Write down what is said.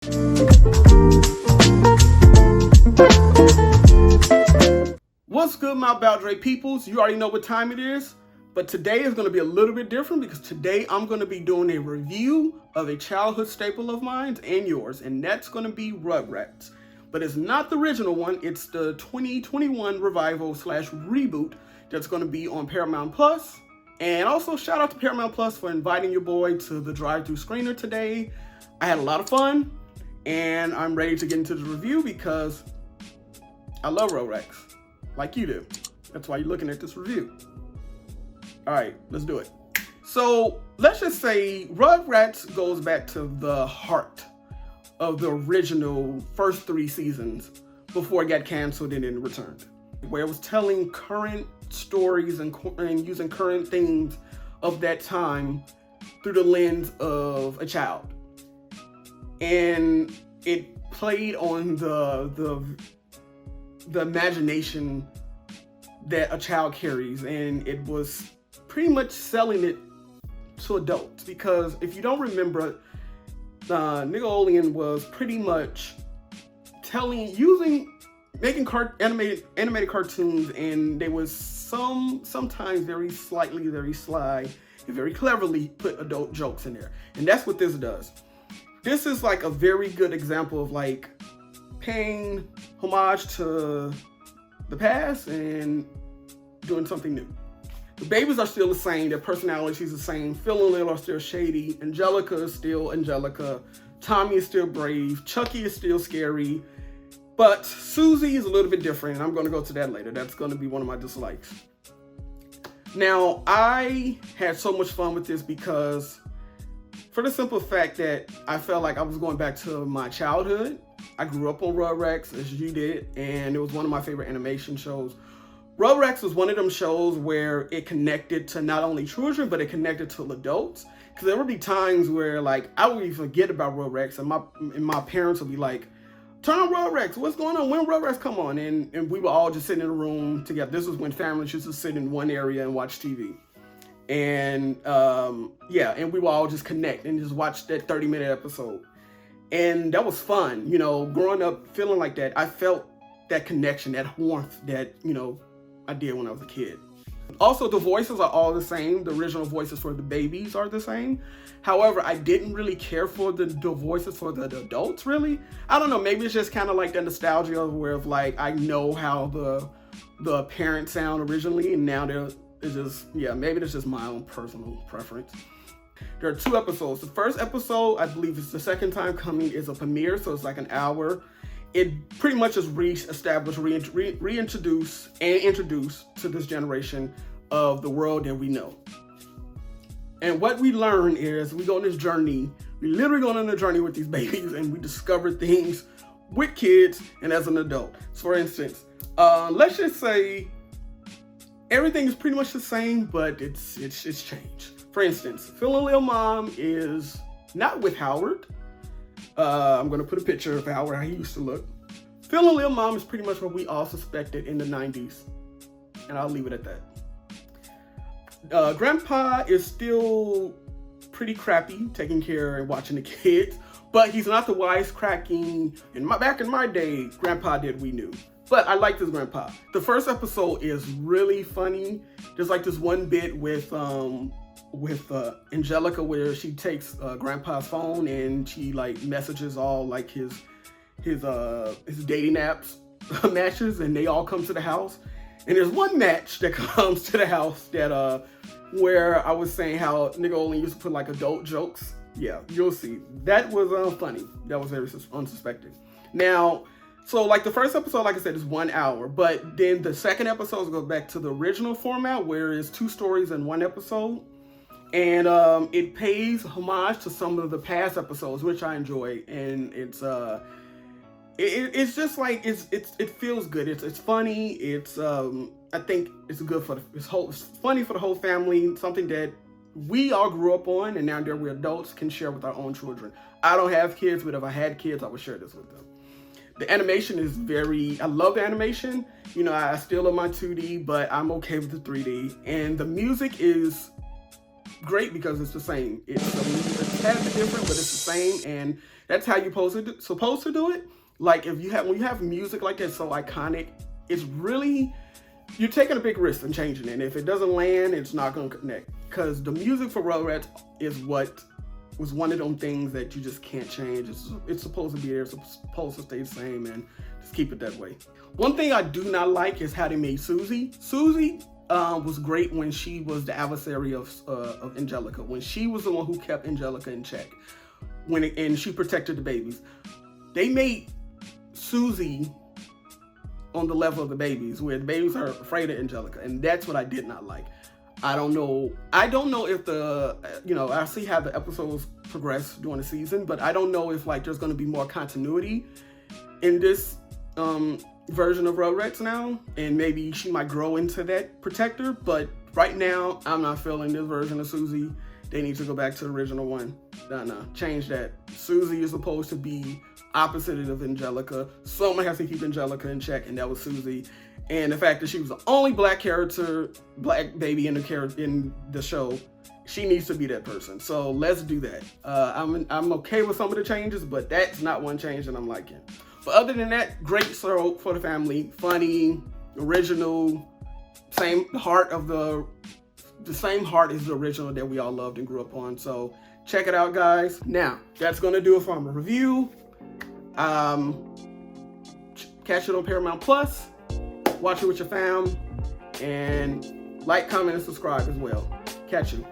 What's good, my Aboutdre peoples? You already know what time it is, but today is going to be a little bit different because today I'm going to be doing a review of a childhood staple of mine and yours, and that's going to be Rugrats. But it's not the original one, it's the 2021 revival / reboot that's going to be on Paramount Plus. And also shout out to Paramount Plus for inviting your boy to the drive-thru screener today. I had a lot of fun, and I'm ready to get into the review because I love Rugrats. Like you do. That's why you're looking at this review. All right, let's do it. So let's just say Rugrats goes back to the heart of the original first 3 seasons before it got canceled and then returned, where it was telling current stories and using current themes of that time through the lens of a child. And it played on the imagination that a child carries, and it was pretty much selling it to adults, because if you don't remember, Nickelodeon was pretty much making animated cartoons, and they was sometimes very sly and very cleverly put adult jokes in there, and that's what this does. This is like a very good example of like paying homage to the past and doing something new. The babies are still the same, their personalities are the same. Phil and Lil are still shady, Angelica is still Angelica, Tommy is still brave, Chucky is still scary, but Susie is a little bit different, and I'm going to go to that later. That's going to be one of my dislikes. Now, I had so much fun with this because, for the simple fact that I felt like I was going back to my childhood. I grew up on Rugrats, as you did, and it was one of my favorite animation shows. Rugrats was one of them shows where it connected to not only children, but it connected to adults. Because there would be times where, like, I would forget about Rugrats, and my parents would be like, "Turn on Rugrats, what's going on? When Rugrats come on?" And we would all just sit in a room together. This was when families used to sit in one area and watch TV. And, and we would all just connect and just watch that 30-minute episode. And that was fun, growing up feeling like that. I felt that connection, that warmth that, I did when I was a kid. Also, the voices are all the same. The original voices for the babies are the same. However, I didn't really care for the voices for the adults, really. I don't know, maybe it's just kind of like the nostalgia of where like I know how the parents sound originally, and now maybe it's just my own personal preference. There are 2 episodes. The first episode, I believe it's the second time coming, is a premiere, so it's like an hour. It pretty much is re-establish, reintroduce, and introduce to this generation of the world that we know. And what we learn is we go on this journey. We literally go on a journey with these babies, and we discover things with kids and as an adult. So for instance, let's just say everything is pretty much the same, but it's changed. For instance, Phil and Lil mom is not with Howard. I'm going to put a picture of Howard, how he used to look. Phil and Lil mom is pretty much what we all suspected in the 90s. And I'll leave it at that. Grandpa is still pretty crappy, taking care and watching the kids. But he's not the wisecracking, back in my day, Grandpa did we knew. But I like this Grandpa. The first episode is really funny. There's like this one bit with Angelica where she takes Grandpa's phone and she like messages all like his dating apps matches, and they all come to the house. And there's one match that comes to the house that where I was saying how nigga only used to put like adult jokes. Yeah, you'll see. That was funny. That was very unsuspecting. Now, so like the first episode, like I said, is 1 hour, but then the second episode goes back to the original format where it's 2 stories in 1 episode. And it pays homage to some of the past episodes, which I enjoy, and it's it's just like it feels good. It's funny. It's I think it's good for it's funny for the whole family. Something that we all grew up on, and now that we're adults, can share with our own children. I don't have kids, but if I had kids, I would share this with them. The animation is I love the animation. You know, I still love my 2D, but I'm okay with the 3D. And the music is great because it's the same. It's a tad bit different, but it's the same. And That's how you're supposed to do it. Like when you have music like that so iconic, it's really, you're taking a big risk in changing it. And if it doesn't land, it's not going to connect. Because the music for Rugrats is what was one of them things that you just can't change. It's supposed to be there. It's supposed to stay the same, and just keep it that way. One thing I do not like is how they made Susie. Susie was great when she was the adversary of Angelica. When she was the one who kept Angelica in check. And she protected the babies. They made Susie on the level of the babies, where the babies are afraid of Angelica, and that's what I did not like. I don't know if I see how the episodes progress during the season, but I don't know if like there's going to be more continuity in this version of Rugrats now, and maybe she might grow into that protector. But right now, I'm not feeling this version of Susie. They need to go back to the original one. No, change that. Susie is supposed to be opposite of Angelica. Someone has to keep Angelica in check, and that was Susie. And the fact that she was the only black baby in the show, she needs to be that person. So let's do that. I'm okay with some of the changes, but that's not one change that I'm liking. But other than that, great show for the family. Funny, original, the same heart as the original that we all loved and grew up on. So check it out, guys. Now, that's going to do it for my review. Catch it on Paramount Plus. Watch it with your fam, and like, comment, and subscribe as well. Catch you.